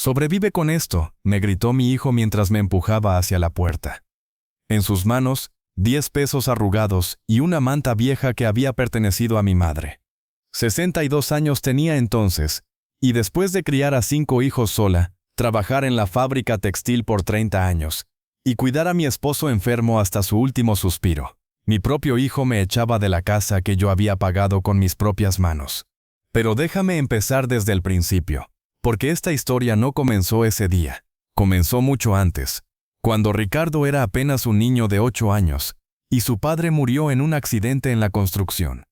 «Sobrevive con esto», me gritó mi hijo mientras me empujaba hacia la puerta. En sus manos, 10 pesos arrugados y una manta vieja que había pertenecido a mi madre. 62 años tenía entonces, y después de criar a 5 hijos sola, trabajar en la fábrica textil por 30 años, y cuidar a mi esposo enfermo hasta su último suspiro, mi propio hijo me echaba de la casa que yo había pagado con mis propias manos. Pero déjame empezar desde el principio, porque esta historia no comenzó ese día, comenzó mucho antes, cuando Ricardo era apenas un niño de 8 años, y su padre murió en un accidente en la construcción.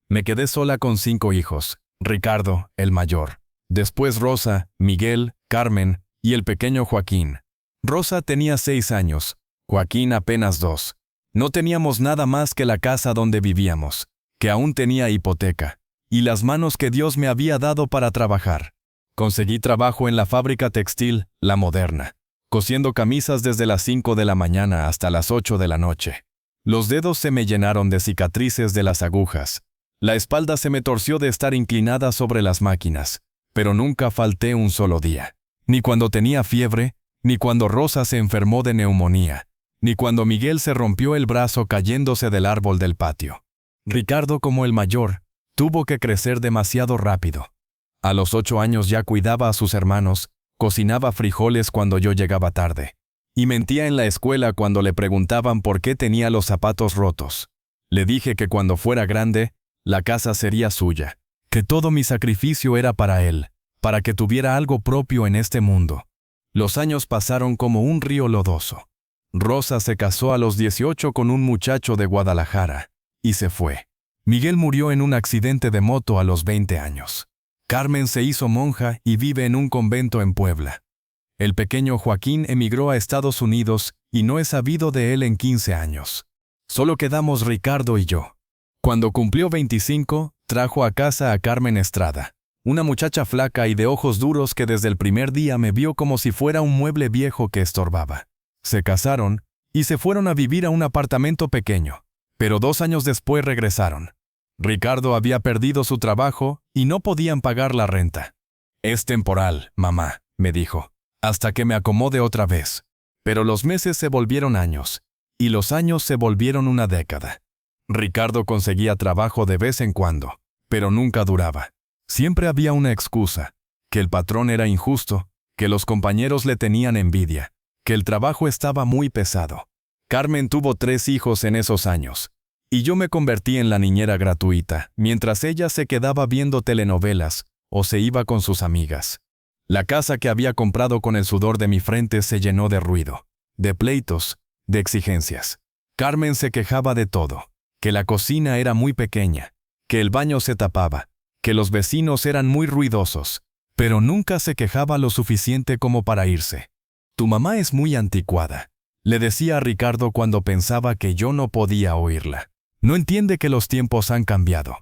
Me quedé sola con 5 hijos, Ricardo, el mayor. Después Rosa, Miguel, Carmen y el pequeño Joaquín. Rosa tenía 6 años, Joaquín apenas 2. No teníamos nada más que la casa donde vivíamos, que aún tenía hipoteca, y las manos que Dios me había dado para trabajar. Conseguí trabajo en la fábrica textil, La Moderna, cosiendo camisas desde las 5 de la mañana hasta las 8 de la noche. Los dedos se me llenaron de cicatrices de las agujas. La espalda se me torció de estar inclinada sobre las máquinas, pero nunca falté un solo día. Ni cuando tenía fiebre, ni cuando Rosa se enfermó de neumonía, ni cuando Miguel se rompió el brazo cayéndose del árbol del patio. Ricardo, como el mayor, tuvo que crecer demasiado rápido. A los 8 años ya cuidaba a sus hermanos, cocinaba frijoles cuando yo llegaba tarde, y mentía en la escuela cuando le preguntaban por qué tenía los zapatos rotos. Le dije que cuando fuera grande, la casa sería suya, que todo mi sacrificio era para él, para que tuviera algo propio en este mundo. Los años pasaron como un río lodoso. Rosa se casó a los 18 con un muchacho de Guadalajara, y se fue. Miguel murió en un accidente de moto a los 20 años. Carmen se hizo monja y vive en un convento en Puebla. El pequeño Joaquín emigró a Estados Unidos y no he sabido de él en 15 años. Solo quedamos Ricardo y yo. Cuando cumplió 25, trajo a casa a Carmen Estrada, una muchacha flaca y de ojos duros que desde el primer día me vio como si fuera un mueble viejo que estorbaba. Se casaron y se fueron a vivir a un apartamento pequeño, pero 2 años después regresaron. Ricardo había perdido su trabajo y no podían pagar la renta. «Es temporal, mamá», me dijo, «hasta que me acomode otra vez». Pero los meses se volvieron años, y los años se volvieron una década. Ricardo conseguía trabajo de vez en cuando, pero nunca duraba. Siempre había una excusa, que el patrón era injusto, que los compañeros le tenían envidia, que el trabajo estaba muy pesado. Carmen tuvo 3 hijos en esos años, y yo me convertí en la niñera gratuita, mientras ella se quedaba viendo telenovelas o se iba con sus amigas. La casa que había comprado con el sudor de mi frente se llenó de ruido, de pleitos, de exigencias. Carmen se quejaba de todo, que la cocina era muy pequeña, que el baño se tapaba, que los vecinos eran muy ruidosos, pero nunca se quejaba lo suficiente como para irse. «Tu mamá es muy anticuada», le decía a Ricardo cuando pensaba que yo no podía oírla. «No entiende que los tiempos han cambiado.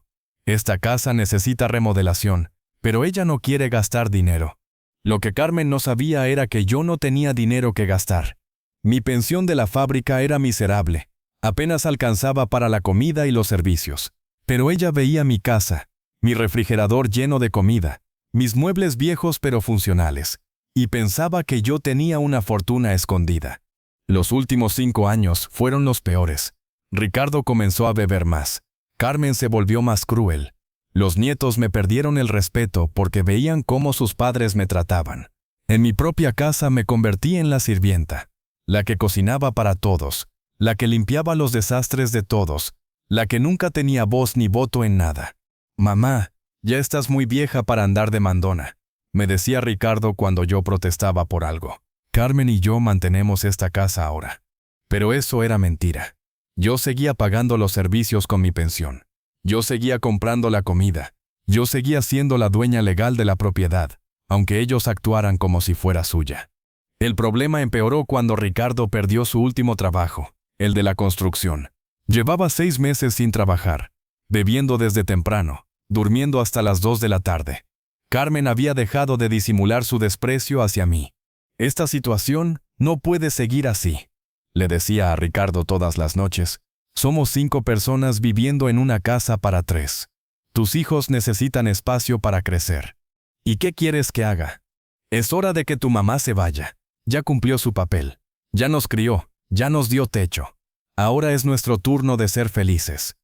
Esta casa necesita remodelación, pero ella no quiere gastar dinero». Lo que Carmen no sabía era que yo no tenía dinero que gastar. Mi pensión de la fábrica era miserable. Apenas alcanzaba para la comida y los servicios. Pero ella veía mi casa, mi refrigerador lleno de comida, mis muebles viejos pero funcionales, y pensaba que yo tenía una fortuna escondida. Los últimos 5 años fueron los peores. Ricardo comenzó a beber más. Carmen se volvió más cruel. Los nietos me perdieron el respeto porque veían cómo sus padres me trataban. En mi propia casa me convertí en la sirvienta, la que cocinaba para todos, la que limpiaba los desastres de todos, la que nunca tenía voz ni voto en nada. «Mamá, ya estás muy vieja para andar de mandona», me decía Ricardo cuando yo protestaba por algo. «Carmen y yo mantenemos esta casa ahora». Pero eso era mentira. Yo seguía pagando los servicios con mi pensión. Yo seguía comprando la comida. Yo seguía siendo la dueña legal de la propiedad, aunque ellos actuaran como si fuera suya. El problema empeoró cuando Ricardo perdió su último trabajo, el de la construcción. Llevaba 6 meses sin trabajar, bebiendo desde temprano, durmiendo hasta las 2 de la tarde. Carmen había dejado de disimular su desprecio hacia mí. «Esta situación no puede seguir así», le decía a Ricardo todas las noches. «Somos 5 personas viviendo en una casa para 3. Tus hijos necesitan espacio para crecer. ¿Y qué quieres que haga? Es hora de que tu mamá se vaya. Ya cumplió su papel. Ya nos crió, ya nos dio techo. Ahora es nuestro turno de ser felices.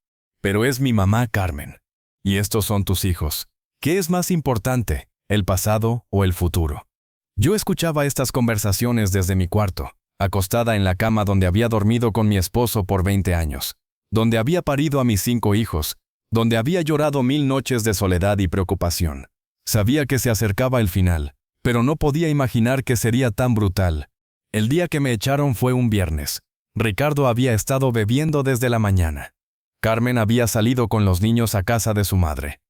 Pero es mi mamá, Carmen. Y estos son tus hijos. ¿Qué es más importante, el pasado o el futuro? Yo escuchaba estas conversaciones desde mi cuarto, acostada en la cama donde había dormido con mi esposo por 20 años, donde había parido a mis 5 hijos, donde había llorado 1000 noches de soledad y preocupación. Sabía que se acercaba el final, pero no podía imaginar que sería tan brutal. El día que me echaron fue un viernes. Ricardo había estado bebiendo desde la mañana. Carmen había salido con los niños a casa de su madre.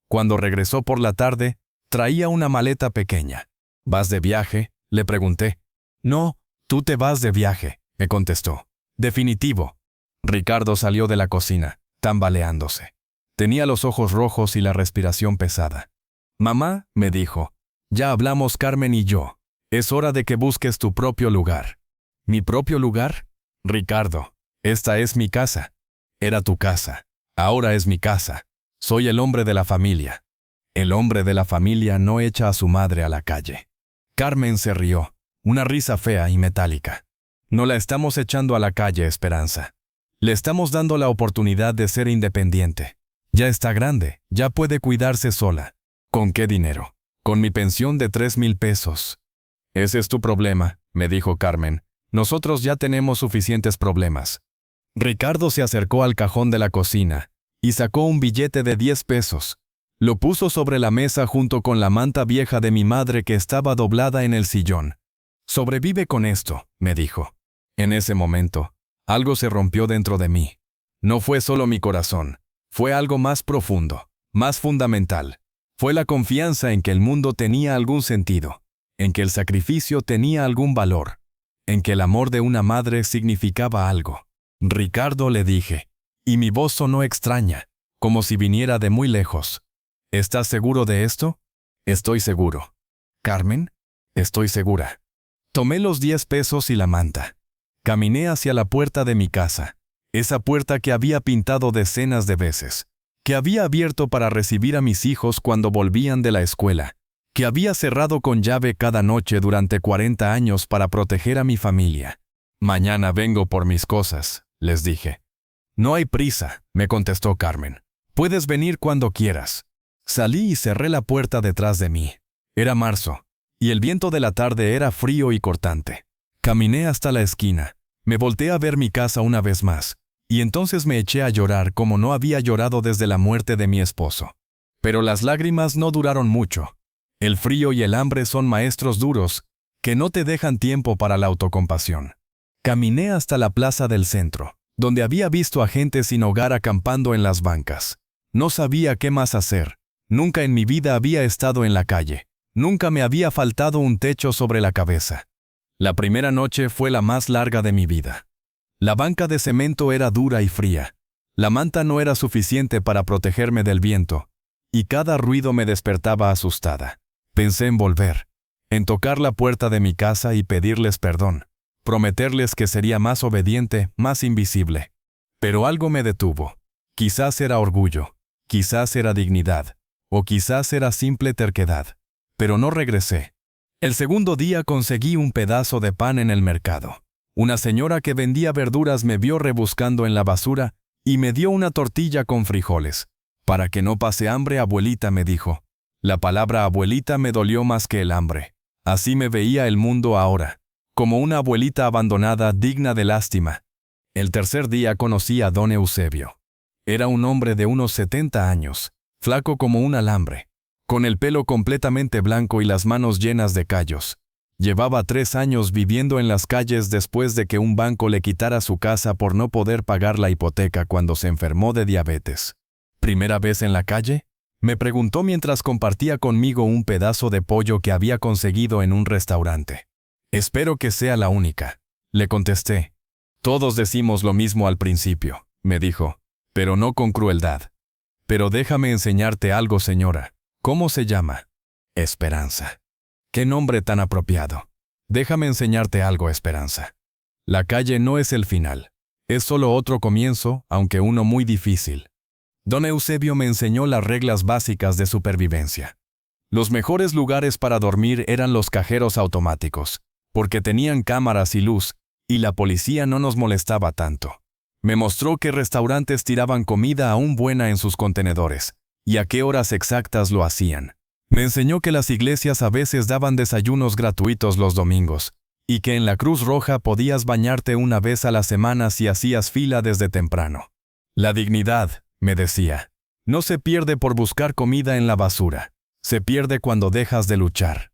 Cuando regresó por la tarde, traía una maleta pequeña. ¿Vas de viaje?, le pregunté. No, tú te vas de viaje, me contestó. Definitivo. Ricardo salió de la cocina, tambaleándose. Tenía los ojos rojos y la respiración pesada. Mamá, me dijo, ya hablamos Carmen y yo. Es hora de que busques tu propio lugar. ¿Mi propio lugar? Ricardo, esta es mi casa. Era tu casa. Ahora es mi casa. Soy el hombre de la familia. El hombre de la familia no echa a su madre a la calle. Carmen se rió, una risa fea y metálica. No la estamos echando a la calle, Esperanza. Le estamos dando la oportunidad de ser independiente. Ya está grande, ya puede cuidarse sola. ¿Con qué dinero? Con mi pensión de 3,000 pesos. Ese es tu problema, me dijo Carmen. Nosotros ya tenemos suficientes problemas. Ricardo se acercó al cajón de la cocina y sacó un billete de 10 pesos. Lo puso sobre la mesa junto con la manta vieja de mi madre que estaba doblada en el sillón. Sobrevive con esto, me dijo. En ese momento, algo se rompió dentro de mí. No fue solo mi corazón, fue algo más profundo, más fundamental. Fue la confianza en que el mundo tenía algún sentido, en que el sacrificio tenía algún valor, en que el amor de una madre significaba algo. Ricardo, le dije, y mi voz sonó extraña, como si viniera de muy lejos. ¿Estás seguro de esto? Estoy seguro. Carmen, estoy segura. Tomé los 10 pesos y la manta. Caminé hacia la puerta de mi casa, esa puerta que había pintado decenas de veces, que había abierto para recibir a mis hijos cuando volvían de la escuela, que había cerrado con llave cada noche durante 40 años para proteger a mi familia. Mañana vengo por mis cosas, les dije. No hay prisa, me contestó Carmen. Puedes venir cuando quieras. Salí y cerré la puerta detrás de mí. Era marzo, y el viento de la tarde era frío y cortante. Caminé hasta la esquina, me volteé a ver mi casa una vez más, y entonces me eché a llorar como no había llorado desde la muerte de mi esposo. Pero las lágrimas no duraron mucho. El frío y el hambre son maestros duros, que no te dejan tiempo para la autocompasión. Caminé hasta la plaza del centro, donde había visto a gente sin hogar acampando en las bancas. No sabía qué más hacer. Nunca en mi vida había estado en la calle. Nunca me había faltado un techo sobre la cabeza. La primera noche fue la más larga de mi vida. La banca de cemento era dura y fría. La manta no era suficiente para protegerme del viento, y cada ruido me despertaba asustada. Pensé en volver, en tocar la puerta de mi casa y pedirles perdón, prometerles que sería más obediente, más invisible. Pero algo me detuvo. Quizás era orgullo, quizás era dignidad, o quizás era simple terquedad. Pero no regresé. El segundo día conseguí un pedazo de pan en el mercado. Una señora que vendía verduras me vio rebuscando en la basura y me dio una tortilla con frijoles. Para que no pase hambre, abuelita, me dijo. La palabra abuelita me dolió más que el hambre. Así me veía el mundo ahora, como una abuelita abandonada digna de lástima. El tercer día conocí a don Eusebio. Era un hombre de unos 70 años, flaco como un alambre, con el pelo completamente blanco y las manos llenas de callos. Llevaba 3 años viviendo en las calles después de que un banco le quitara su casa por no poder pagar la hipoteca cuando se enfermó de diabetes. ¿Primera vez en la calle?, me preguntó mientras compartía conmigo un pedazo de pollo que había conseguido en un restaurante. Espero que sea la única, le contesté. Todos decimos lo mismo al principio, me dijo, pero no con crueldad. Pero déjame enseñarte algo, señora. ¿Cómo se llama? Esperanza. Qué nombre tan apropiado. Déjame enseñarte algo, Esperanza. La calle no es el final. Es solo otro comienzo, aunque uno muy difícil. Don Eusebio me enseñó las reglas básicas de supervivencia. Los mejores lugares para dormir eran los cajeros automáticos, porque tenían cámaras y luz, y la policía no nos molestaba tanto. Me mostró qué restaurantes tiraban comida aún buena en sus contenedores, y a qué horas exactas lo hacían. Me enseñó que las iglesias a veces daban desayunos gratuitos los domingos, y que en la Cruz Roja podías bañarte una vez a la semana si hacías fila desde temprano. La dignidad, me decía, no se pierde por buscar comida en la basura, se pierde cuando dejas de luchar.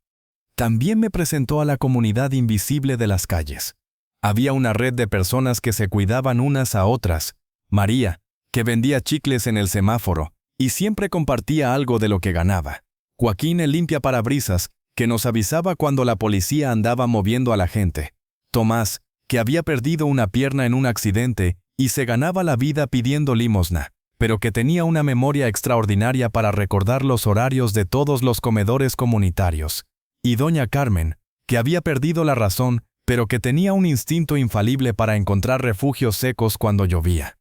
También me presentó a la comunidad invisible de las calles. Había una red de personas que se cuidaban unas a otras. María, que vendía chicles en el semáforo, y siempre compartía algo de lo que ganaba. Joaquín, el limpiaparabrisas, que nos avisaba cuando la policía andaba moviendo a la gente. Tomás, que había perdido una pierna en un accidente y se ganaba la vida pidiendo limosna, pero que tenía una memoria extraordinaria para recordar los horarios de todos los comedores comunitarios. Y doña Carmen, que había perdido la razón, pero que tenía un instinto infalible para encontrar refugios secos cuando llovía.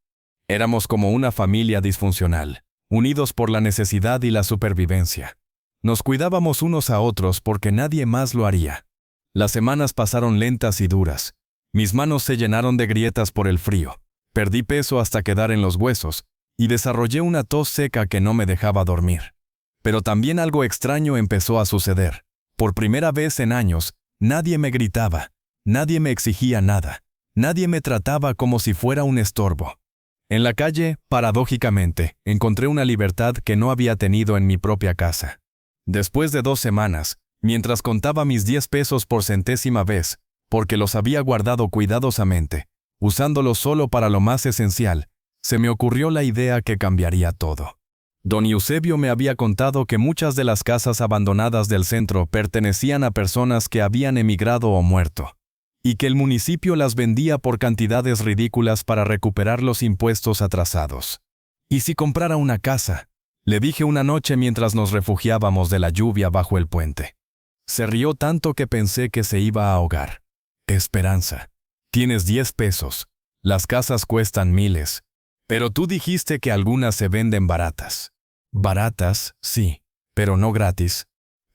Éramos como una familia disfuncional, unidos por la necesidad y la supervivencia. Nos cuidábamos unos a otros porque nadie más lo haría. Las semanas pasaron lentas y duras. Mis manos se llenaron de grietas por el frío. Perdí peso hasta quedar en los huesos, y desarrollé una tos seca que no me dejaba dormir. Pero también algo extraño empezó a suceder. Por primera vez en años, nadie me gritaba, nadie me exigía nada, nadie me trataba como si fuera un estorbo. En la calle, paradójicamente, encontré una libertad que no había tenido en mi propia casa. Después de 2 semanas, mientras contaba mis 10 pesos por centésima vez, porque los había guardado cuidadosamente, usándolos solo para lo más esencial, se me ocurrió la idea que cambiaría todo. Don Eusebio me había contado que muchas de las casas abandonadas del centro pertenecían a personas que habían emigrado o muerto, y que el municipio las vendía por cantidades ridículas para recuperar los impuestos atrasados. ¿Y si comprara una casa?, le dije una noche mientras nos refugiábamos de la lluvia bajo el puente. Se rió tanto que pensé que se iba a ahogar. Esperanza, tienes 10 pesos. Las casas cuestan miles. Pero tú dijiste que algunas se venden baratas. Baratas, sí, pero no gratis.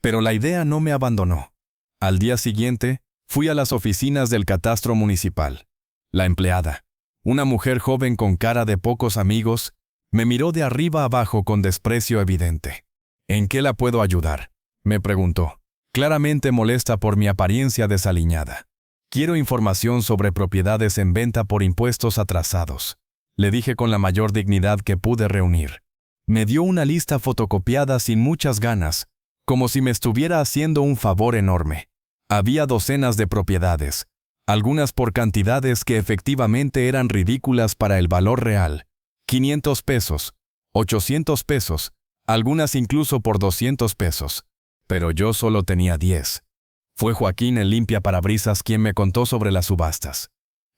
Pero la idea no me abandonó. Al día siguiente, fui a las oficinas del catastro municipal. La empleada, una mujer joven con cara de pocos amigos, me miró de arriba abajo con desprecio evidente. ¿En qué la puedo ayudar?, me preguntó, claramente molesta por mi apariencia desaliñada. Quiero información sobre propiedades en venta por impuestos atrasados, le dije con la mayor dignidad que pude reunir. Me dio una lista fotocopiada sin muchas ganas, como si me estuviera haciendo un favor enorme. Había docenas de propiedades, algunas por cantidades que efectivamente eran ridículas para el valor real. 500 pesos, 800 pesos, algunas incluso por 200 pesos. Pero yo solo tenía 10. Fue Joaquín, el limpiaparabrisas, quien me contó sobre las subastas.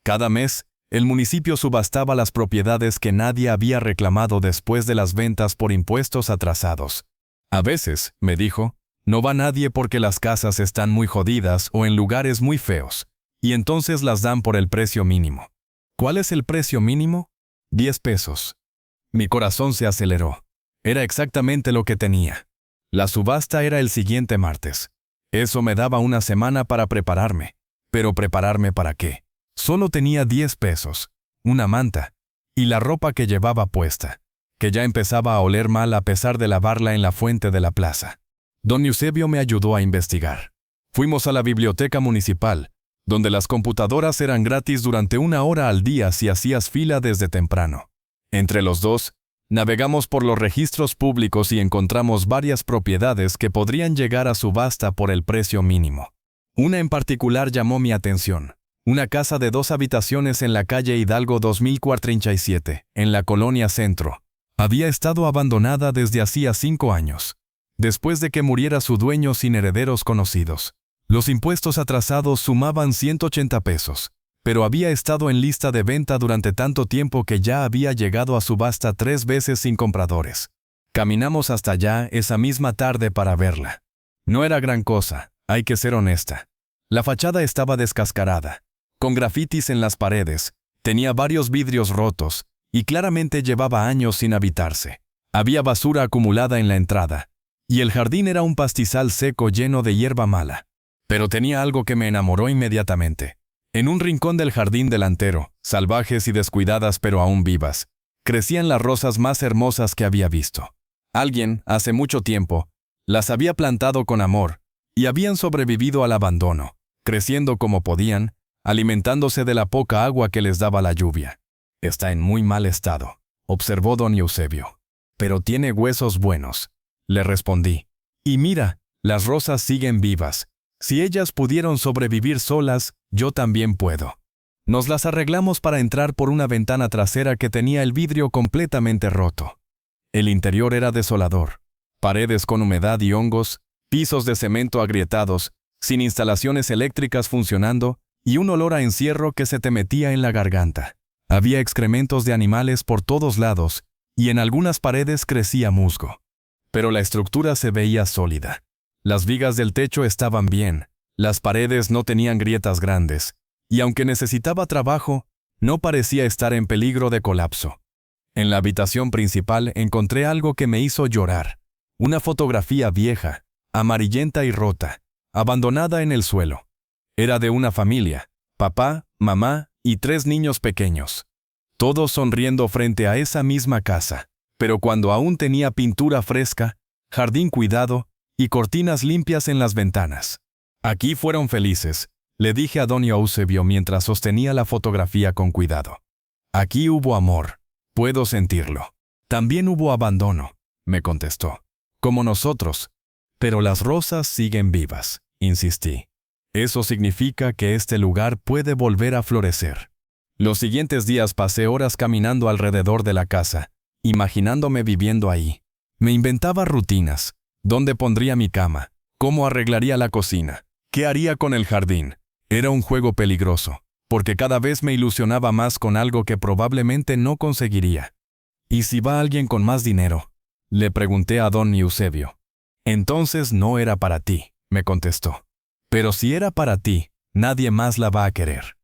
Cada mes, el municipio subastaba las propiedades que nadie había reclamado después de las ventas por impuestos atrasados. A veces, me dijo, no va nadie porque las casas están muy jodidas o en lugares muy feos, y entonces las dan por el precio mínimo. ¿Cuál es el precio mínimo? 10 pesos. Mi corazón se aceleró. Era exactamente lo que tenía. La subasta era el siguiente martes. Eso me daba una semana para prepararme. ¿Pero prepararme para qué? Solo tenía 10 pesos, una manta, y la ropa que llevaba puesta, que ya empezaba a oler mal a pesar de lavarla en la fuente de la plaza. Don Eusebio me ayudó a investigar. Fuimos a la biblioteca municipal, donde las computadoras eran gratis durante 1 hora al día si hacías fila desde temprano. Entre los dos, navegamos por los registros públicos y encontramos varias propiedades que podrían llegar a subasta por el precio mínimo. Una en particular llamó mi atención. Una casa de 2 habitaciones en la calle Hidalgo 2437, en la colonia Centro. Había estado abandonada desde hacía 5 años, después de que muriera su dueño sin herederos conocidos. Los impuestos atrasados sumaban 180 pesos, pero había estado en lista de venta durante tanto tiempo que ya había llegado a subasta 3 veces sin compradores. Caminamos hasta allá esa misma tarde para verla. No era gran cosa, hay que ser honesta. La fachada estaba descascarada, con grafitis en las paredes, tenía varios vidrios rotos, y claramente llevaba años sin habitarse. Había basura acumulada en la entrada, y el jardín era un pastizal seco lleno de hierba mala. Pero tenía algo que me enamoró inmediatamente. En un rincón del jardín delantero, salvajes y descuidadas pero aún vivas, crecían las rosas más hermosas que había visto. Alguien, hace mucho tiempo, las había plantado con amor, y habían sobrevivido al abandono, creciendo como podían, alimentándose de la poca agua que les daba la lluvia. Está en muy mal estado, observó don Eusebio. Pero tiene huesos buenos, le respondí. Y mira, las rosas siguen vivas. Si ellas pudieron sobrevivir solas, yo también puedo. Nos las arreglamos para entrar por una ventana trasera que tenía el vidrio completamente roto. El interior era desolador. Paredes con humedad y hongos, pisos de cemento agrietados, sin instalaciones eléctricas funcionando, y un olor a encierro que se te metía en la garganta. Había excrementos de animales por todos lados, y en algunas paredes crecía musgo. Pero la estructura se veía sólida. Las vigas del techo estaban bien, las paredes no tenían grietas grandes, y aunque necesitaba trabajo, no parecía estar en peligro de colapso. En la habitación principal encontré algo que me hizo llorar. Una fotografía vieja, amarillenta y rota, abandonada en el suelo. Era de una familia, papá, mamá y 3 niños pequeños. Todos sonriendo frente a esa misma casa, pero cuando aún tenía pintura fresca, jardín cuidado y cortinas limpias en las ventanas. Aquí fueron felices, le dije a don Eusebio mientras sostenía la fotografía con cuidado. Aquí hubo amor, puedo sentirlo. También hubo abandono, me contestó. Como nosotros. Pero las rosas siguen vivas, insistí. Eso significa que este lugar puede volver a florecer. Los siguientes días pasé horas caminando alrededor de la casa, imaginándome viviendo ahí. Me inventaba rutinas. ¿Dónde pondría mi cama? ¿Cómo arreglaría la cocina? ¿Qué haría con el jardín? Era un juego peligroso, porque cada vez me ilusionaba más con algo que probablemente no conseguiría. ¿Y si va alguien con más dinero? Le pregunté a don Eusebio. Entonces no era para ti, me contestó. Pero si era para ti, nadie más la va a querer.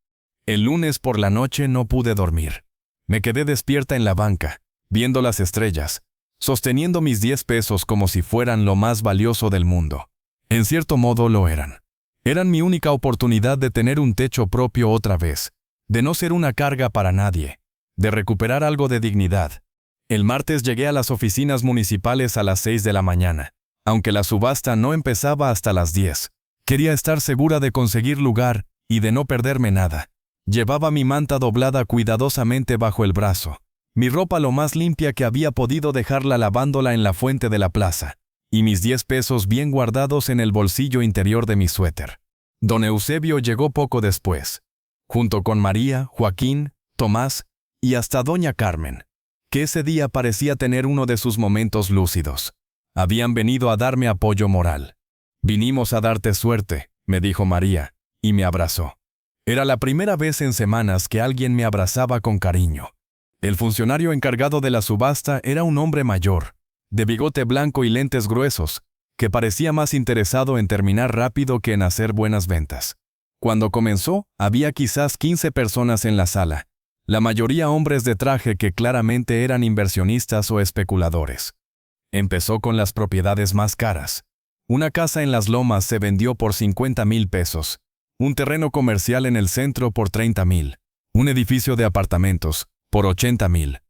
El lunes por la noche no pude dormir. Me quedé despierta en la banca, viendo las estrellas, sosteniendo mis 10 pesos como si fueran lo más valioso del mundo. En cierto modo lo eran. Eran mi única oportunidad de tener un techo propio otra vez, de no ser una carga para nadie, de recuperar algo de dignidad. El martes llegué a las oficinas municipales a las 6 de la mañana, aunque la subasta no empezaba hasta las 10. Quería estar segura de conseguir lugar y de no perderme nada. Llevaba mi manta doblada cuidadosamente bajo el brazo, mi ropa lo más limpia que había podido dejarla lavándola en la fuente de la plaza, y mis 10 pesos bien guardados en el bolsillo interior de mi suéter. Don Eusebio llegó poco después, junto con María, Joaquín, Tomás y hasta doña Carmen, que ese día parecía tener uno de sus momentos lúcidos. Habían venido a darme apoyo moral. «Vinimos a darte suerte», me dijo María, y me abrazó. Era la primera vez en semanas que alguien me abrazaba con cariño. El funcionario encargado de la subasta era un hombre mayor, de bigote blanco y lentes gruesos, que parecía más interesado en terminar rápido que en hacer buenas ventas. Cuando comenzó, había quizás 15 personas en la sala, la mayoría hombres de traje que claramente eran inversionistas o especuladores. Empezó con las propiedades más caras. Una casa en Las Lomas se vendió por 50,000 pesos, un terreno comercial en el centro por 30,000, un edificio de apartamentos por 80,000,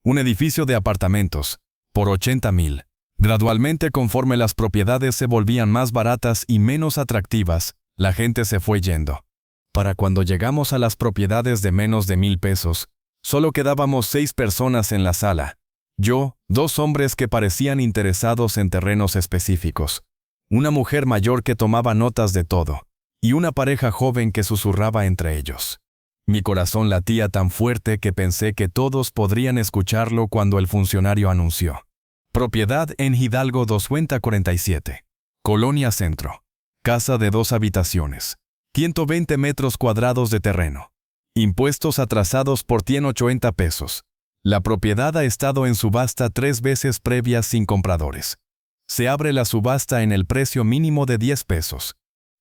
un edificio de apartamentos por 80,000. Gradualmente, conforme las propiedades se volvían más baratas y menos atractivas, la gente se fue yendo. Para cuando llegamos a las propiedades de menos de 1,000 pesos, solo quedábamos 6 personas en la sala. Yo, 2 hombres que parecían interesados en terrenos específicos, una mujer mayor que tomaba notas de todo, y una pareja joven que susurraba entre ellos. Mi corazón latía tan fuerte que pensé que todos podrían escucharlo cuando el funcionario anunció. Propiedad en Hidalgo 247. Colonia Centro. Casa de 2 habitaciones. 120 metros cuadrados de terreno. Impuestos atrasados por 180 pesos. La propiedad ha estado en subasta 3 veces previas sin compradores. Se abre la subasta en el precio mínimo de 10 pesos.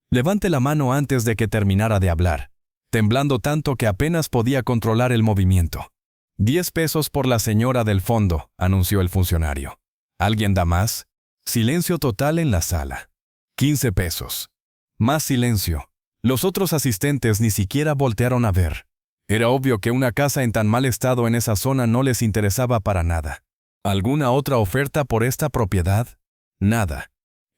Levante la mano antes de que terminara de hablar, temblando tanto que apenas podía controlar el movimiento. 10 pesos por la señora del fondo, anunció el funcionario. ¿Alguien da más? Silencio total en la sala. 15 pesos. Más silencio. Los otros asistentes ni siquiera voltearon a ver. Era obvio que una casa en tan mal estado en esa zona no les interesaba para nada. ¿Alguna otra oferta por esta propiedad? Nada.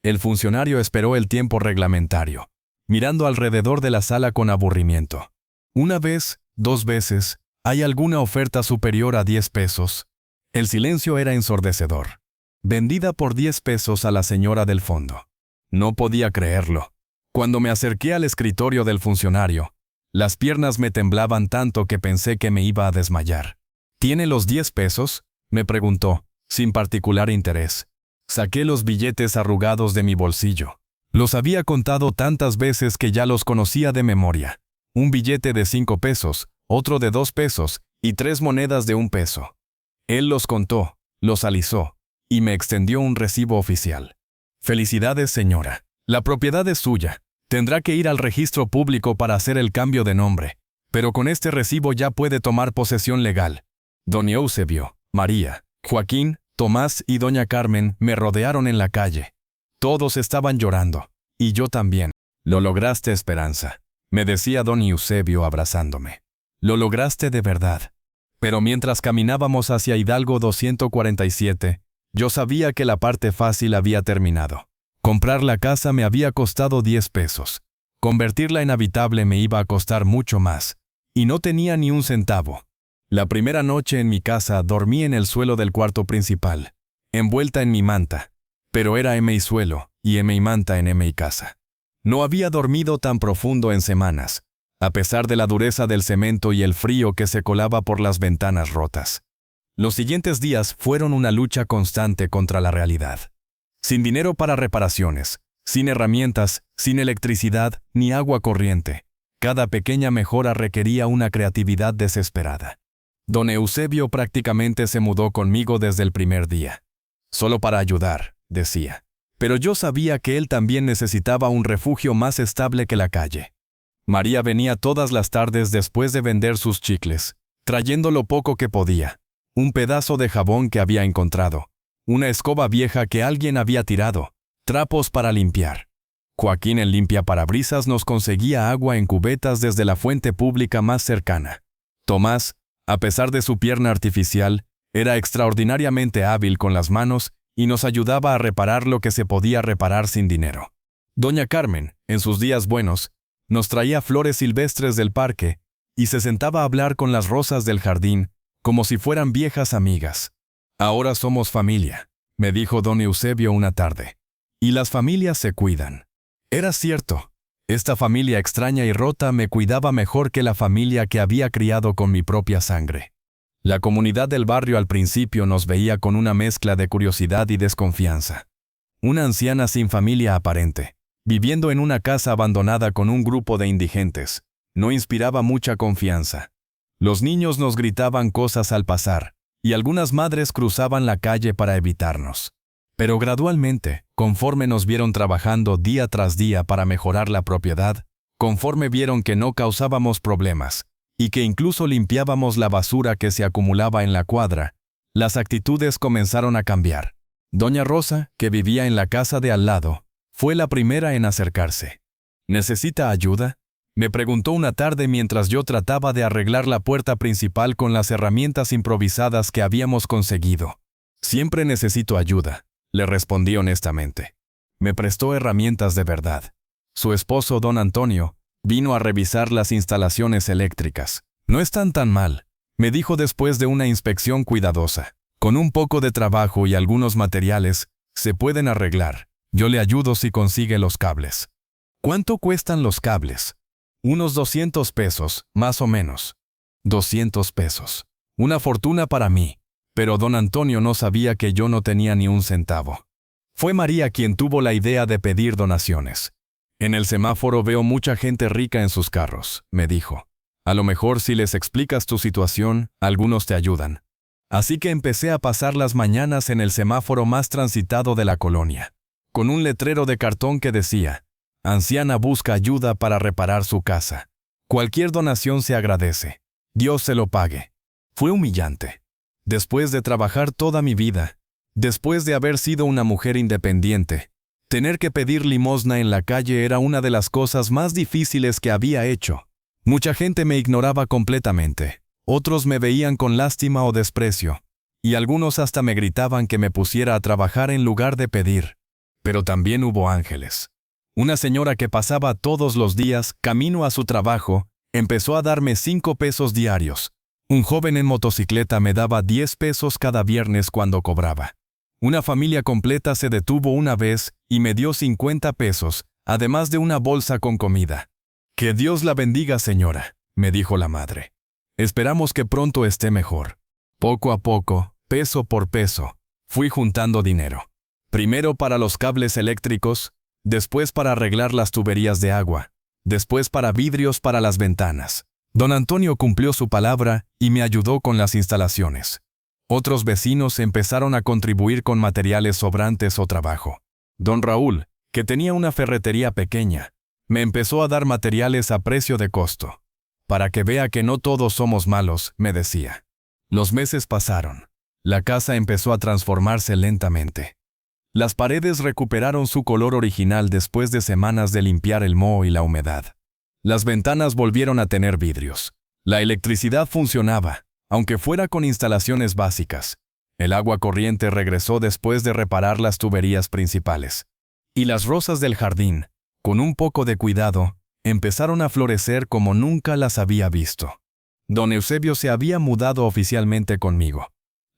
El funcionario esperó el tiempo reglamentario, mirando alrededor de la sala con aburrimiento. Una vez, 2 veces, ¿hay alguna oferta superior a 10 pesos? El silencio era ensordecedor. Vendida por 10 pesos a la señora del fondo. No podía creerlo. Cuando me acerqué al escritorio del funcionario, las piernas me temblaban tanto que pensé que me iba a desmayar. ¿Tiene los 10 pesos? Me preguntó, sin particular interés. Saqué los billetes arrugados de mi bolsillo. Los había contado tantas veces que ya los conocía de memoria. Un billete de 5 pesos, otro de 2 pesos y 3 monedas de 1 peso. Él los contó, los alisó y me extendió un recibo oficial. Felicidades, señora. La propiedad es suya. Tendrá que ir al registro público para hacer el cambio de nombre, pero con este recibo ya puede tomar posesión legal. Don Eusebio, María, Joaquín, Tomás y doña Carmen me rodearon en la calle. Todos estaban llorando, y yo también. Lo lograste, Esperanza, me decía don Eusebio abrazándome. Lo lograste de verdad. Pero mientras caminábamos hacia Hidalgo 247, yo sabía que la parte fácil había terminado. Comprar la casa me había costado 10 pesos. Convertirla en habitable me iba a costar mucho más. Y no tenía ni un centavo. La primera noche en mi casa dormí en el suelo del cuarto principal, envuelta en mi manta. Pero era M y suelo, y M y manta en M y casa. No había dormido tan profundo en semanas, a pesar de la dureza del cemento y el frío que se colaba por las ventanas rotas. Los siguientes días fueron una lucha constante contra la realidad. Sin dinero para reparaciones, sin herramientas, sin electricidad ni agua corriente. Cada pequeña mejora requería una creatividad desesperada. Don Eusebio prácticamente se mudó conmigo desde el primer día. Solo para ayudar, decía. Pero yo sabía que él también necesitaba un refugio más estable que la calle. María venía todas las tardes después de vender sus chicles, trayendo lo poco que podía. Un pedazo de jabón que había encontrado. Una escoba vieja que alguien había tirado, trapos para limpiar. Joaquín, el limpiaparabrisas, nos conseguía agua en cubetas desde la fuente pública más cercana. Tomás, a pesar de su pierna artificial, era extraordinariamente hábil con las manos y nos ayudaba a reparar lo que se podía reparar sin dinero. Doña Carmen, en sus días buenos, nos traía flores silvestres del parque y se sentaba a hablar con las rosas del jardín como si fueran viejas amigas. Ahora somos familia, me dijo don Eusebio una tarde. Y las familias se cuidan. Era cierto. Esta familia extraña y rota me cuidaba mejor que la familia que había criado con mi propia sangre. La comunidad del barrio al principio nos veía con una mezcla de curiosidad y desconfianza. Una anciana sin familia aparente, viviendo en una casa abandonada con un grupo de indigentes, no inspiraba mucha confianza. Los niños nos gritaban cosas al pasar, y algunas madres cruzaban la calle para evitarnos. Pero gradualmente, conforme nos vieron trabajando día tras día para mejorar la propiedad, conforme vieron que no causábamos problemas, y que incluso limpiábamos la basura que se acumulaba en la cuadra, las actitudes comenzaron a cambiar. Doña Rosa, que vivía en la casa de al lado, fue la primera en acercarse. ¿Necesita ayuda?, me preguntó una tarde mientras yo trataba de arreglar la puerta principal con las herramientas improvisadas que habíamos conseguido. Siempre necesito ayuda, le respondí honestamente. Me prestó herramientas de verdad. Su esposo, don Antonio, vino a revisar las instalaciones eléctricas. No están tan mal, me dijo después de una inspección cuidadosa. Con un poco de trabajo y algunos materiales, se pueden arreglar. Yo le ayudo si consigue los cables. ¿Cuánto cuestan los cables? Unos 200 pesos, más o menos. 200 pesos. Una fortuna para mí. Pero don Antonio no sabía que yo no tenía ni un centavo. Fue María quien tuvo la idea de pedir donaciones. En el semáforo veo mucha gente rica en sus carros, me dijo. A lo mejor si les explicas tu situación, algunos te ayudan. Así que empecé a pasar las mañanas en el semáforo más transitado de la colonia, con un letrero de cartón que decía: anciana busca ayuda para reparar su casa. Cualquier donación se agradece. Dios se lo pague. Fue humillante. Después de trabajar toda mi vida, Después de haber sido una mujer independiente, tener que pedir limosna en la calle era una de las cosas más difíciles que había hecho. Mucha gente me ignoraba completamente, otros me veían con lástima o desprecio, y algunos hasta me gritaban que me pusiera a trabajar en lugar de pedir. Pero también hubo ángeles. Una señora que pasaba todos los días camino a su trabajo empezó a darme 5 pesos diarios. Un joven en motocicleta me daba 10 pesos cada viernes cuando cobraba. Una familia completa se detuvo una vez y me dio 50 pesos, además de una bolsa con comida. «Que Dios la bendiga, señora», me dijo la madre. «Esperamos que pronto esté mejor». Poco a poco, peso por peso, fui juntando dinero. Primero para los cables eléctricos, después para arreglar las tuberías de agua, después para vidrios para las ventanas. Don Antonio cumplió su palabra y me ayudó con las instalaciones. Otros vecinos empezaron a contribuir con materiales sobrantes o trabajo. Don Raúl, que tenía una ferretería pequeña, me empezó a dar materiales a precio de costo. Para que vea que no todos somos malos, me decía. Los meses pasaron. La casa empezó a transformarse lentamente. Las paredes recuperaron su color original después de semanas de limpiar el moho y la humedad. Las ventanas volvieron a tener vidrios. La electricidad funcionaba, aunque fuera con instalaciones básicas. El agua corriente regresó después de reparar las tuberías principales. Y las rosas del jardín, con un poco de cuidado, empezaron a florecer como nunca las había visto. Don Eusebio se había mudado oficialmente conmigo.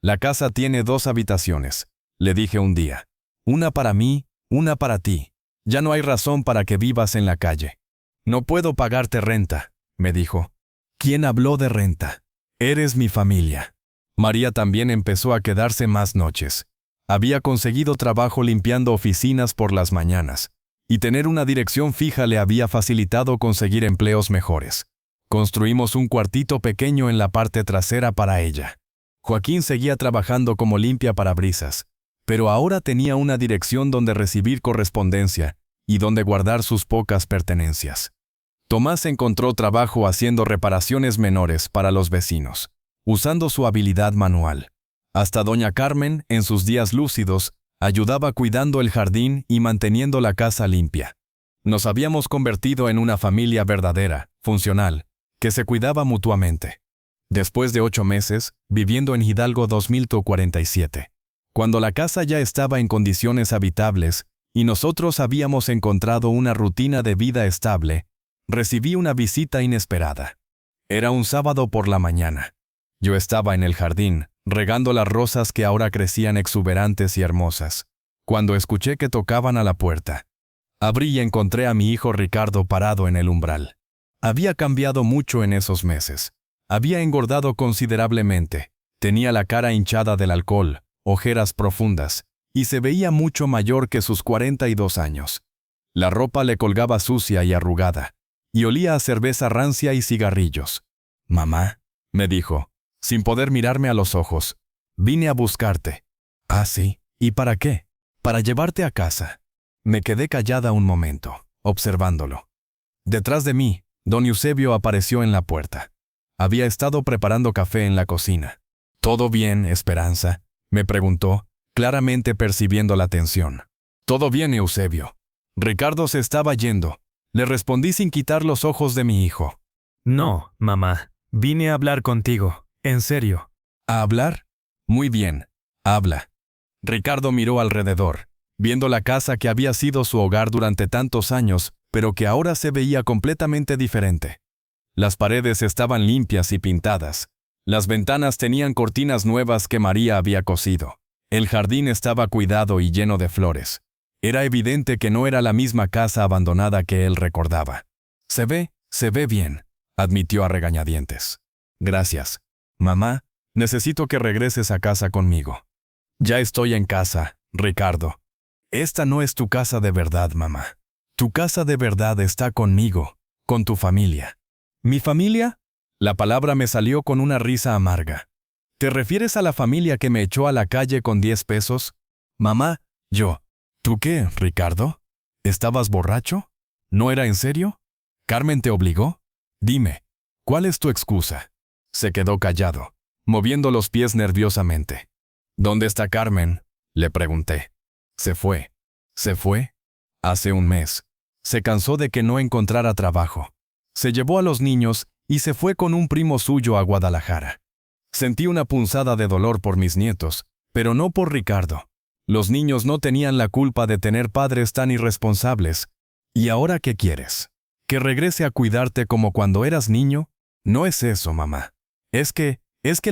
«La casa tiene 2 habitaciones», le dije un día. «Una para mí, una para ti. Ya no hay razón para que vivas en la calle». «No puedo pagarte renta», me dijo. «¿Quién habló de renta? Eres mi familia». María también empezó a quedarse más noches. Había conseguido trabajo limpiando oficinas por las mañanas, y tener una dirección fija le había facilitado conseguir empleos mejores. Construimos un cuartito pequeño en la parte trasera para ella. Joaquín seguía trabajando como limpiaparabrisas, pero ahora tenía una dirección donde recibir correspondencia y donde guardar sus pocas pertenencias. Tomás encontró trabajo haciendo reparaciones menores para los vecinos, usando su habilidad manual. Hasta doña Carmen, en sus días lúcidos, ayudaba cuidando el jardín y manteniendo la casa limpia. Nos habíamos convertido en una familia verdadera, funcional, que se cuidaba mutuamente. Después de 8 meses, viviendo en Hidalgo 2047, cuando la casa ya estaba en condiciones habitables y nosotros habíamos encontrado una rutina de vida estable, recibí una visita inesperada. Era un sábado por la mañana. Yo estaba en el jardín, regando las rosas que ahora crecían exuberantes y hermosas, cuando escuché que tocaban a la puerta. Abrí y encontré a mi hijo Ricardo parado en el umbral. Había cambiado mucho en esos meses. Había engordado considerablemente, tenía la cara hinchada del alcohol, ojeras profundas, y se veía mucho mayor que sus 42 años. La ropa le colgaba sucia y arrugada, y olía a cerveza rancia y cigarrillos. «Mamá», me dijo, sin poder mirarme a los ojos, «vine a buscarte». «Ah, sí, ¿y para qué?» «Para llevarte a casa». Me quedé callada un momento, observándolo. Detrás de mí, don Eusebio apareció en la puerta. Había estado preparando café en la cocina. «¿Todo bien, Esperanza?», me preguntó, claramente percibiendo la tensión. «Todo bien, Eusebio». Ricardo se estaba yendo. Le respondí sin quitar los ojos de mi hijo. «No, mamá, vine a hablar contigo, en serio». «¿A hablar? Muy bien, habla». Ricardo miró alrededor, viendo la casa que había sido su hogar durante tantos años, pero que ahora se veía completamente diferente. Las paredes estaban limpias y pintadas. Las ventanas tenían cortinas nuevas que María había cosido. El jardín estaba cuidado y lleno de flores. Era evidente que no era la misma casa abandonada que él recordaba. Se ve bien», admitió a regañadientes. «Gracias. Mamá, necesito que regreses a casa conmigo». «Ya estoy en casa, Ricardo». «Esta no es tu casa de verdad, mamá. Tu casa de verdad está conmigo, con tu familia». «¿Mi familia?». La palabra me salió con una risa amarga. «¿Te refieres a la familia que me echó a la calle con 10 pesos? Mamá, yo». «¿Tú qué, Ricardo? ¿Estabas borracho? ¿No era en serio? ¿Carmen te obligó? Dime, ¿cuál es tu excusa?». Se quedó callado, moviendo los pies nerviosamente. «¿Dónde está Carmen?», Le pregunté. Se fue. ¿Se fue? Hace un mes. Se cansó de que no encontrara trabajo. Se llevó a los niños y se fue con un primo suyo a Guadalajara. Sentí una punzada de dolor por mis nietos, pero no por Ricardo. Los niños no tenían la culpa de tener padres tan irresponsables. ¿Y ahora qué quieres? ¿Que regrese a cuidarte como cuando eras niño? No es eso, mamá. Es que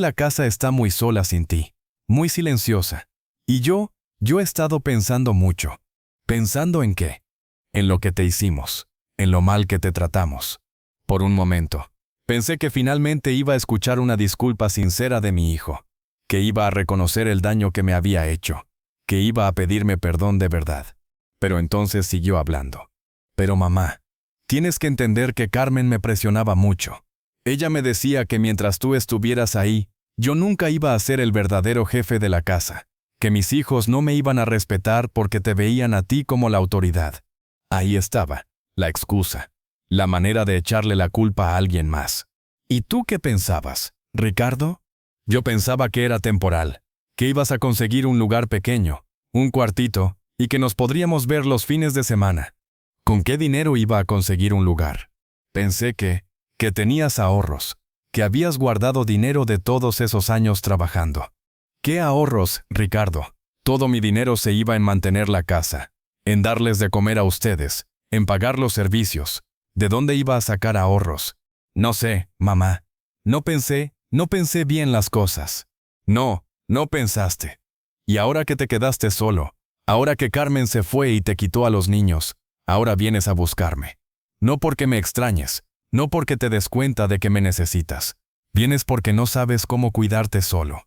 la casa está muy sola sin ti, muy silenciosa. Y yo he estado pensando mucho. ¿Pensando en qué? En lo que te hicimos, en lo mal que te tratamos. Por un momento, pensé que finalmente iba a escuchar una disculpa sincera de mi hijo, que iba a reconocer el daño que me había hecho, que iba a pedirme perdón de verdad. Pero entonces siguió hablando. Pero mamá, tienes que entender que Carmen me presionaba mucho. Ella me decía que mientras tú estuvieras ahí, yo nunca iba a ser el verdadero jefe de la casa, que mis hijos no me iban a respetar porque te veían a ti como la autoridad. Ahí estaba, la excusa, la manera de echarle la culpa a alguien más. ¿Y tú qué pensabas, Ricardo? Yo pensaba que era temporal, que ibas a conseguir un lugar pequeño, un cuartito, y que nos podríamos ver los fines de semana. ¿Con qué dinero iba a conseguir un lugar? Pensé que tenías ahorros, que habías guardado dinero de todos esos años trabajando. ¿Qué ahorros, Ricardo? Todo mi dinero se iba en mantener la casa, en darles de comer a ustedes, en pagar los servicios. ¿De dónde iba a sacar ahorros? No sé, mamá. No pensé bien las cosas. No pensaste. Y ahora que te quedaste solo, ahora que Carmen se fue y te quitó a los niños, ahora vienes a buscarme. No porque me extrañes, no porque te des cuenta de que me necesitas. Vienes porque no sabes cómo cuidarte solo.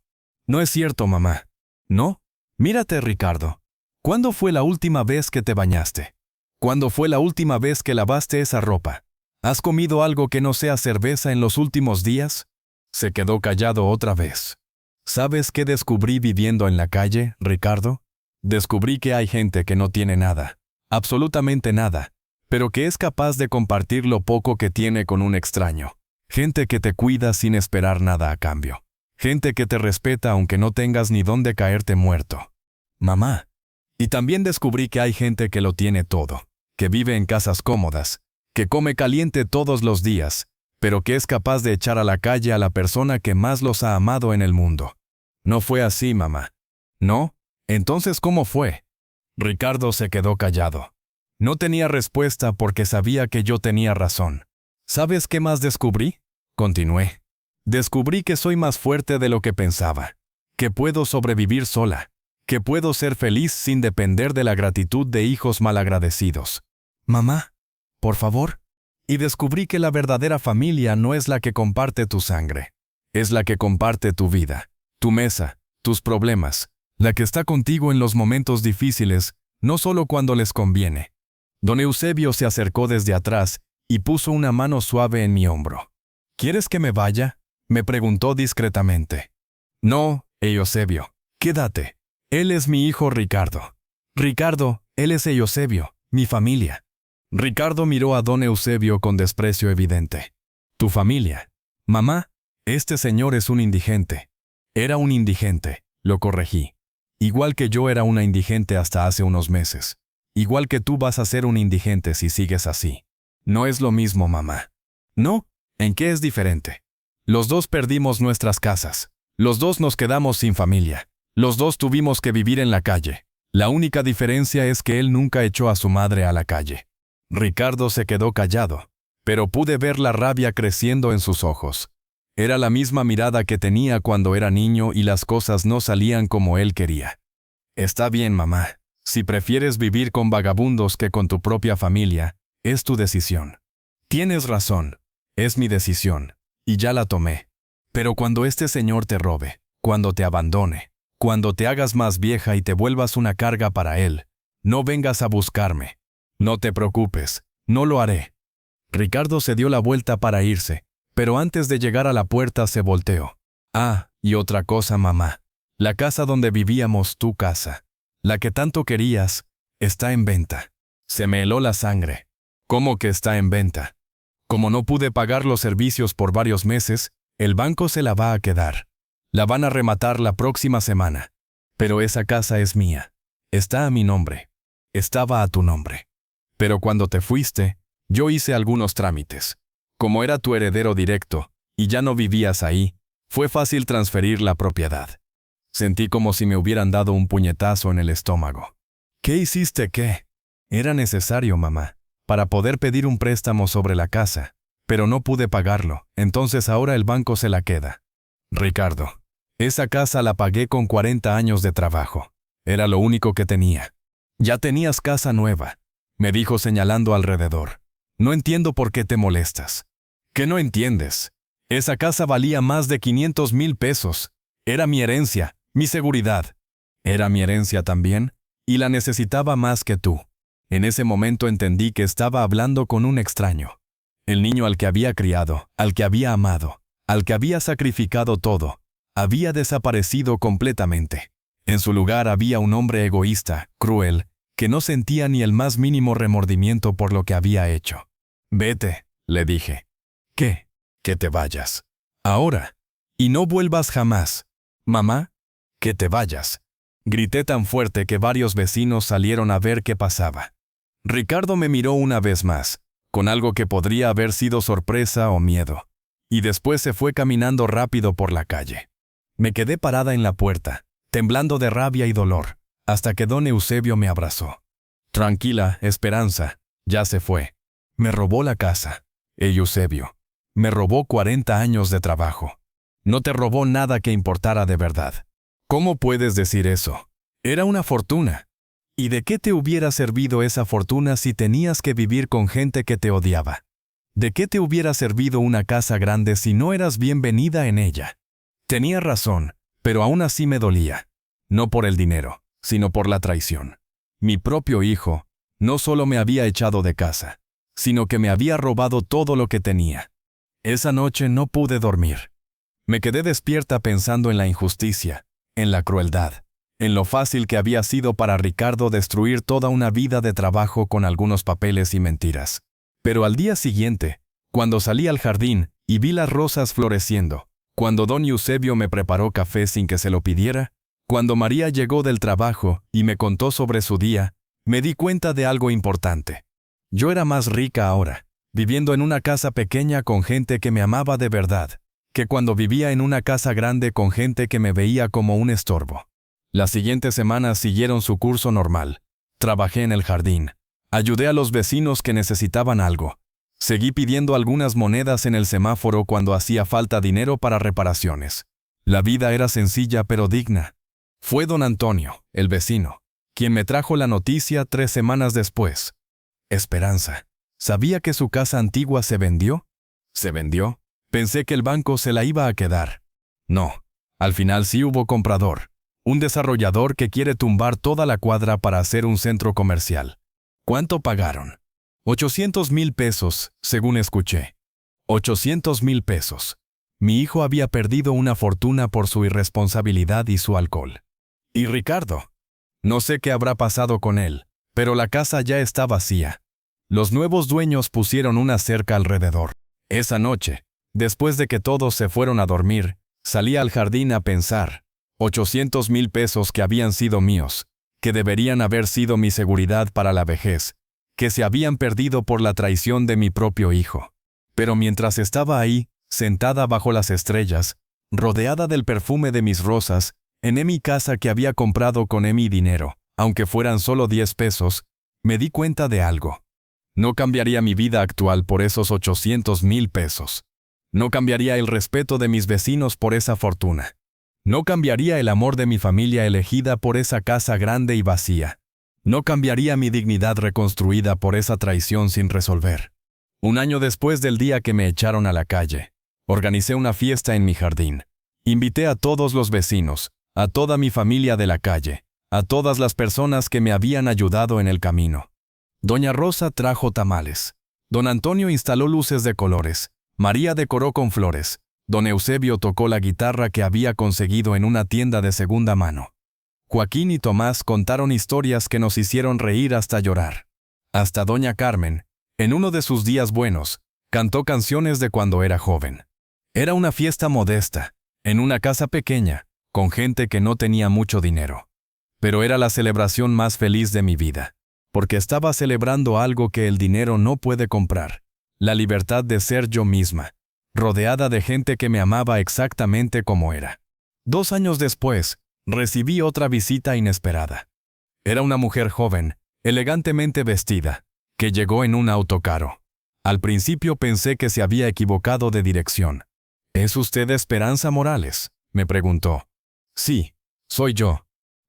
No es cierto, mamá. ¿No? Mírate, Ricardo. ¿Cuándo fue la última vez que te bañaste? ¿Cuándo fue la última vez que lavaste esa ropa? ¿Has comido algo que no sea cerveza en los últimos días? Se quedó callado otra vez. ¿Sabes qué descubrí viviendo en la calle, Ricardo? Descubrí que hay gente que no tiene nada, absolutamente nada, pero que es capaz de compartir lo poco que tiene con un extraño. Gente que te cuida sin esperar nada a cambio. Gente que te respeta aunque no tengas ni dónde caerte muerto. Mamá. Y también descubrí que hay gente que lo tiene todo, que vive en casas cómodas, que come caliente todos los días, pero que es capaz de echar a la calle a la persona que más los ha amado en el mundo. No fue así, mamá. ¿No? Entonces, ¿cómo fue? Ricardo se quedó callado. No tenía respuesta porque sabía que yo tenía razón. ¿Sabes qué más descubrí? Continué. Descubrí que soy más fuerte de lo que pensaba, que puedo sobrevivir sola, que puedo ser feliz sin depender de la gratitud de hijos malagradecidos. Mamá, por favor. Y descubrí que la verdadera familia no es la que comparte tu sangre, es la que comparte tu vida, tu mesa, tus problemas, la que está contigo en los momentos difíciles, no solo cuando les conviene. Don Eusebio se acercó desde atrás y puso una mano suave en mi hombro. ¿Quieres que me vaya?, me preguntó discretamente. No, Eusebio, quédate. Él es mi hijo Ricardo. Ricardo, él es Eusebio, mi familia. Ricardo miró a don Eusebio con desprecio evidente. ¿Tu familia? Mamá, este señor es un indigente. Era un indigente, lo corregí. Igual que yo era una indigente hasta hace unos meses. Igual que tú vas a ser un indigente si sigues así. No es lo mismo, mamá. ¿No? ¿En qué es diferente? Los dos perdimos nuestras casas. Los dos nos quedamos sin familia. Los dos tuvimos que vivir en la calle. La única diferencia es que él nunca echó a su madre a la calle. Ricardo se quedó callado, pero pude ver la rabia creciendo en sus ojos. Era la misma mirada que tenía cuando era niño y las cosas no salían como él quería. Está bien, mamá. Si prefieres vivir con vagabundos que con tu propia familia, es tu decisión. Tienes razón. Es mi decisión. Y ya la tomé. Pero cuando este señor te robe, cuando te abandone, cuando te hagas más vieja y te vuelvas una carga para él, no vengas a buscarme. No te preocupes, no lo haré. Ricardo se dio la vuelta para irse, pero antes de llegar a la puerta se volteó. Ah, y otra cosa, mamá. La casa donde vivíamos, tu casa, la que tanto querías, está en venta. Se me heló la sangre. ¿Cómo que está en venta? Como no pude pagar los servicios por varios meses, el banco se la va a quedar. La van a rematar la próxima semana. Pero esa casa es mía. Está a mi nombre. Estaba a tu nombre. Pero cuando te fuiste, yo hice algunos trámites. Como era tu heredero directo, y ya no vivías ahí, fue fácil transferir la propiedad. Sentí como si me hubieran dado un puñetazo en el estómago. ¿Qué hiciste qué? Era necesario, mamá, para poder pedir un préstamo sobre la casa, pero no pude pagarlo, entonces ahora el banco se la queda. Ricardo, esa casa la pagué con 40 años de trabajo. Era lo único que tenía. Ya tenías casa nueva, me dijo señalando alrededor. No entiendo por qué te molestas. ¿Qué no entiendes? Esa casa valía más de 500,000 pesos. Era mi herencia, mi seguridad. Era mi herencia también, y la necesitaba más que tú. En ese momento entendí que estaba hablando con un extraño. El niño al que había criado, al que había amado, al que había sacrificado todo, había desaparecido completamente. En su lugar había un hombre egoísta, cruel, que no sentía ni el más mínimo remordimiento por lo que había hecho. Vete, le dije. ¿Qué? Que te vayas. Ahora. Y no vuelvas jamás. Mamá, que te vayas. Grité tan fuerte que varios vecinos salieron a ver qué pasaba. Ricardo me miró una vez más, con algo que podría haber sido sorpresa o miedo, y después se fue caminando rápido por la calle. Me quedé parada en la puerta, temblando de rabia y dolor, hasta que don Eusebio me abrazó. Tranquila, Esperanza, ya se fue. Me robó la casa. Eusebio. Me robó 40 años de trabajo. No te robó nada que importara de verdad. ¿Cómo puedes decir eso? Era una fortuna. ¿Y de qué te hubiera servido esa fortuna si tenías que vivir con gente que te odiaba? ¿De qué te hubiera servido una casa grande si no eras bienvenida en ella? Tenía razón, pero aún así me dolía. No por el dinero, sino por la traición. Mi propio hijo no solo me había echado de casa, sino que me había robado todo lo que tenía. Esa noche no pude dormir. Me quedé despierta pensando en la injusticia, en la crueldad, en lo fácil que había sido para Ricardo destruir toda una vida de trabajo con algunos papeles y mentiras. Pero al día siguiente, cuando salí al jardín y vi las rosas floreciendo, cuando don Eusebio me preparó café sin que se lo pidiera, cuando María llegó del trabajo y me contó sobre su día, me di cuenta de algo importante. Yo era más rica ahora, viviendo en una casa pequeña con gente que me amaba de verdad, que cuando vivía en una casa grande con gente que me veía como un estorbo. Las siguientes semanas siguieron su curso normal. Trabajé en el jardín. Ayudé a los vecinos que necesitaban algo. Seguí pidiendo algunas monedas en el semáforo cuando hacía falta dinero para reparaciones. La vida era sencilla pero digna. Fue don Antonio, el vecino, quien me trajo la noticia 3 semanas después. Esperanza. ¿Sabía que su casa antigua se vendió? ¿Se vendió? Pensé que el banco se la iba a quedar. No. Al final sí hubo comprador. Un desarrollador que quiere tumbar toda la cuadra para hacer un centro comercial. ¿Cuánto pagaron? 800,000 pesos, según escuché. 800,000 pesos. Mi hijo había perdido una fortuna por su irresponsabilidad y su alcohol. ¿Y Ricardo? No sé qué habrá pasado con él, pero la casa ya está vacía. Los nuevos dueños pusieron una cerca alrededor. Esa noche, después de que todos se fueron a dormir, salí al jardín a pensar. 800,000 pesos que habían sido míos, que deberían haber sido mi seguridad para la vejez, que se habían perdido por la traición de mi propio hijo. Pero mientras estaba ahí, sentada bajo las estrellas, rodeada del perfume de mis rosas, en mi casa que había comprado con mi dinero, aunque fueran solo 10 pesos, me di cuenta de algo. No cambiaría mi vida actual por esos 800,000 pesos. No cambiaría el respeto de mis vecinos por esa fortuna. No cambiaría el amor de mi familia elegida por esa casa grande y vacía. No cambiaría mi dignidad reconstruida por esa traición sin resolver. Un año después del día que me echaron a la calle, organicé una fiesta en mi jardín. Invité a todos los vecinos, a toda mi familia de la calle, a todas las personas que me habían ayudado en el camino. Doña Rosa trajo tamales. Don Antonio instaló luces de colores. María decoró con flores. Don Eusebio tocó la guitarra que había conseguido en una tienda de segunda mano. Joaquín y Tomás contaron historias que nos hicieron reír hasta llorar. Hasta doña Carmen, en uno de sus días buenos, cantó canciones de cuando era joven. Era una fiesta modesta, en una casa pequeña, con gente que no tenía mucho dinero. Pero era la celebración más feliz de mi vida, porque estaba celebrando algo que el dinero no puede comprar, la libertad de ser yo misma, rodeada de gente que me amaba exactamente como era. 2 años después, recibí otra visita inesperada. Era una mujer joven, elegantemente vestida, que llegó en un auto caro. Al principio pensé que se había equivocado de dirección. ¿Es usted Esperanza Morales?, me preguntó. Sí, soy yo.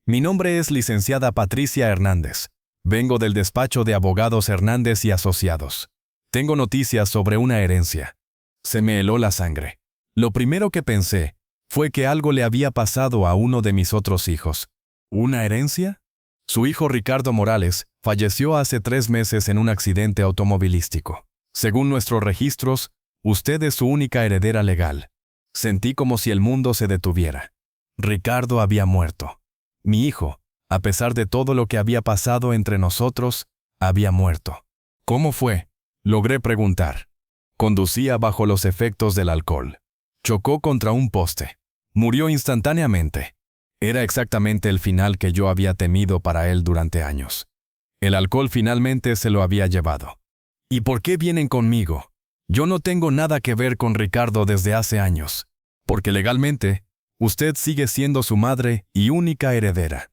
Mi nombre es licenciada Patricia Hernández. Vengo del despacho de abogados Hernández y Asociados. Tengo noticias sobre una herencia. Se me heló la sangre. Lo primero que pensé fue que algo le había pasado a uno de mis otros hijos. ¿Una herencia? Su hijo Ricardo Morales falleció hace 3 meses en un accidente automovilístico. Según nuestros registros, usted es su única heredera legal. Sentí como si el mundo se detuviera. Ricardo había muerto. Mi hijo, a pesar de todo lo que había pasado entre nosotros, había muerto. ¿Cómo fue?, logré preguntar. Conducía bajo los efectos del alcohol. Chocó contra un poste. Murió instantáneamente. Era exactamente el final que yo había temido para él durante años. El alcohol finalmente se lo había llevado. ¿Y por qué vienen conmigo? Yo no tengo nada que ver con Ricardo desde hace años, porque legalmente, usted sigue siendo su madre y única heredera.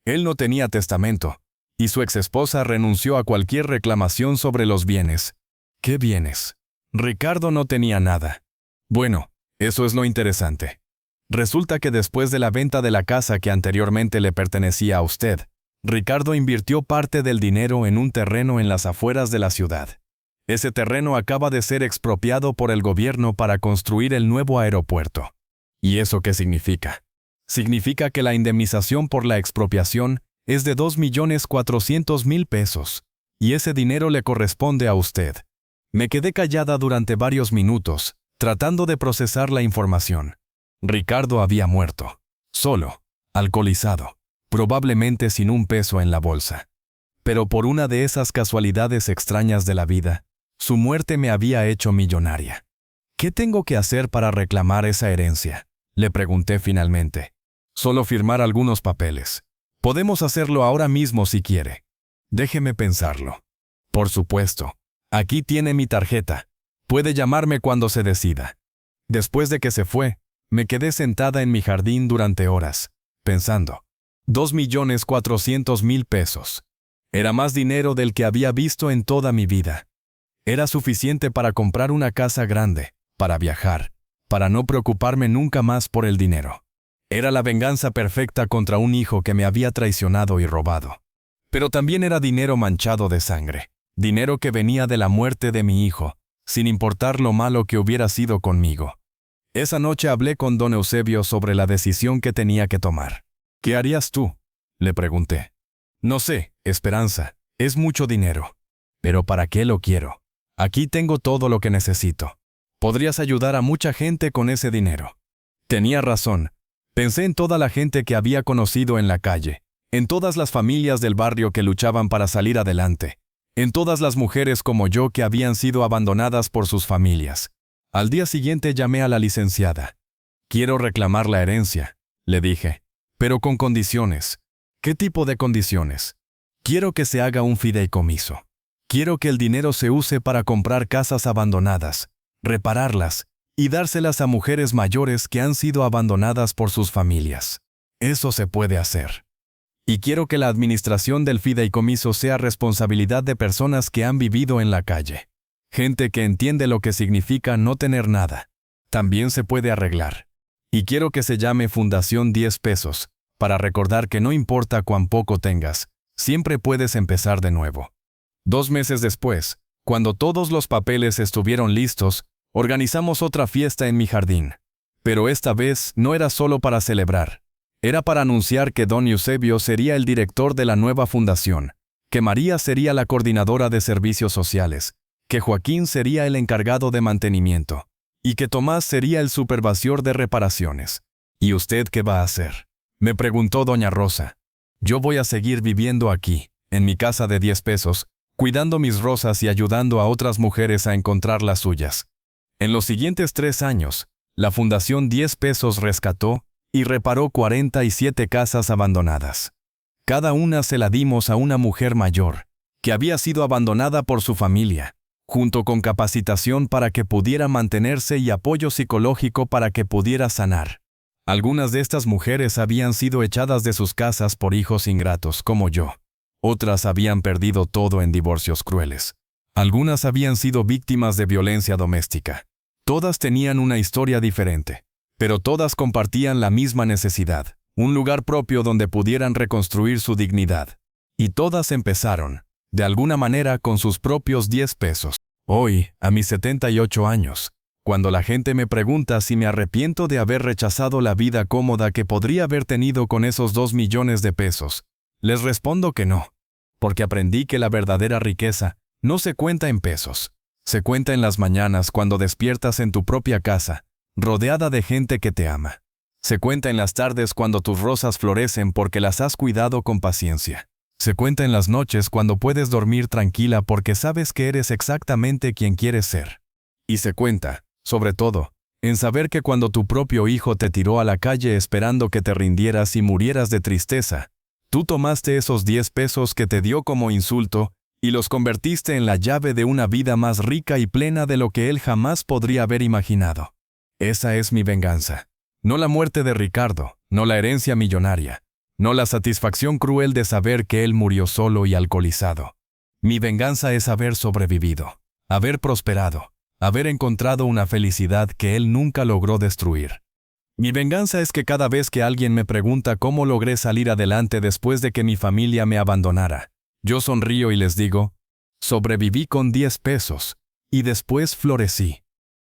Él no tenía testamento, y su exesposa renunció a cualquier reclamación sobre los bienes. ¿Qué bienes? Ricardo no tenía nada. Bueno, eso es lo interesante. Resulta que después de la venta de la casa que anteriormente le pertenecía a usted, Ricardo invirtió parte del dinero en un terreno en las afueras de la ciudad. Ese terreno acaba de ser expropiado por el gobierno para construir el nuevo aeropuerto. ¿Y eso qué significa? Significa que la indemnización por la expropiación es de 2.400.000 pesos, y ese dinero le corresponde a usted. Me quedé callada durante varios minutos, tratando de procesar la información. Ricardo había muerto, solo, alcoholizado, probablemente sin un peso en la bolsa. Pero por una de esas casualidades extrañas de la vida, su muerte me había hecho millonaria. ¿Qué tengo que hacer para reclamar esa herencia?, le pregunté finalmente. Solo firmar algunos papeles. Podemos hacerlo ahora mismo si quiere. Déjeme pensarlo. Por supuesto. Aquí tiene mi tarjeta. Puede llamarme cuando se decida. Después de que se fue, me quedé sentada en mi jardín durante horas, pensando. 2.400.000 pesos. Era más dinero del que había visto en toda mi vida. Era suficiente para comprar una casa grande, para viajar, para no preocuparme nunca más por el dinero. Era la venganza perfecta contra un hijo que me había traicionado y robado. Pero también era dinero manchado de sangre, dinero que venía de la muerte de mi hijo, sin importar lo malo que hubiera sido conmigo. Esa noche hablé con don Eusebio sobre la decisión que tenía que tomar. ¿Qué harías tú?, le pregunté. No sé, Esperanza, es mucho dinero. Pero ¿para qué lo quiero? Aquí tengo todo lo que necesito. Podrías ayudar a mucha gente con ese dinero. Tenía razón. Pensé en toda la gente que había conocido en la calle, en todas las familias del barrio que luchaban para salir adelante, en todas las mujeres como yo que habían sido abandonadas por sus familias. Al día siguiente llamé a la licenciada. Quiero reclamar la herencia, le dije, pero con condiciones. ¿Qué tipo de condiciones? Quiero que se haga un fideicomiso. Quiero que el dinero se use para comprar casas abandonadas, repararlas y dárselas a mujeres mayores que han sido abandonadas por sus familias. Eso se puede hacer. Y quiero que la administración del fideicomiso sea responsabilidad de personas que han vivido en la calle. Gente que entiende lo que significa no tener nada. También se puede arreglar. Y quiero que se llame Fundación 10 pesos, para recordar que no importa cuán poco tengas, siempre puedes empezar de nuevo. 2 meses después, cuando todos los papeles estuvieron listos, organizamos otra fiesta en mi jardín. Pero esta vez no era solo para celebrar. Era para anunciar que don Eusebio sería el director de la nueva fundación, que María sería la coordinadora de servicios sociales, que Joaquín sería el encargado de mantenimiento, y que Tomás sería el supervisor de reparaciones. ¿Y usted qué va a hacer?, me preguntó doña Rosa. Yo voy a seguir viviendo aquí, en mi casa de 10 pesos, cuidando mis rosas y ayudando a otras mujeres a encontrar las suyas. En los siguientes 3 años, la Fundación 10 pesos rescató y reparó 47 casas abandonadas. Cada una se la dimos a una mujer mayor, que había sido abandonada por su familia, junto con capacitación para que pudiera mantenerse y apoyo psicológico para que pudiera sanar. Algunas de estas mujeres habían sido echadas de sus casas por hijos ingratos, como yo. Otras habían perdido todo en divorcios crueles. Algunas habían sido víctimas de violencia doméstica. Todas tenían una historia diferente, pero todas compartían la misma necesidad, un lugar propio donde pudieran reconstruir su dignidad. Y todas empezaron, de alguna manera, con sus propios 10 pesos. Hoy, a mis 78 años, cuando la gente me pregunta si me arrepiento de haber rechazado la vida cómoda que podría haber tenido con esos 2 millones de pesos, les respondo que no, porque aprendí que la verdadera riqueza no se cuenta en pesos. Se cuenta en las mañanas cuando despiertas en tu propia casa, rodeada de gente que te ama. Se cuenta en las tardes cuando tus rosas florecen porque las has cuidado con paciencia. Se cuenta en las noches cuando puedes dormir tranquila porque sabes que eres exactamente quien quieres ser. Y se cuenta, sobre todo, en saber que cuando tu propio hijo te tiró a la calle esperando que te rindieras y murieras de tristeza, tú tomaste esos 10 pesos que te dio como insulto y los convertiste en la llave de una vida más rica y plena de lo que él jamás podría haber imaginado. Esa es mi venganza. No la muerte de Ricardo, no la herencia millonaria, no la satisfacción cruel de saber que él murió solo y alcoholizado. Mi venganza es haber sobrevivido, haber prosperado, haber encontrado una felicidad que él nunca logró destruir. Mi venganza es que cada vez que alguien me pregunta cómo logré salir adelante después de que mi familia me abandonara, yo sonrío y les digo, sobreviví con 10 pesos, y después florecí.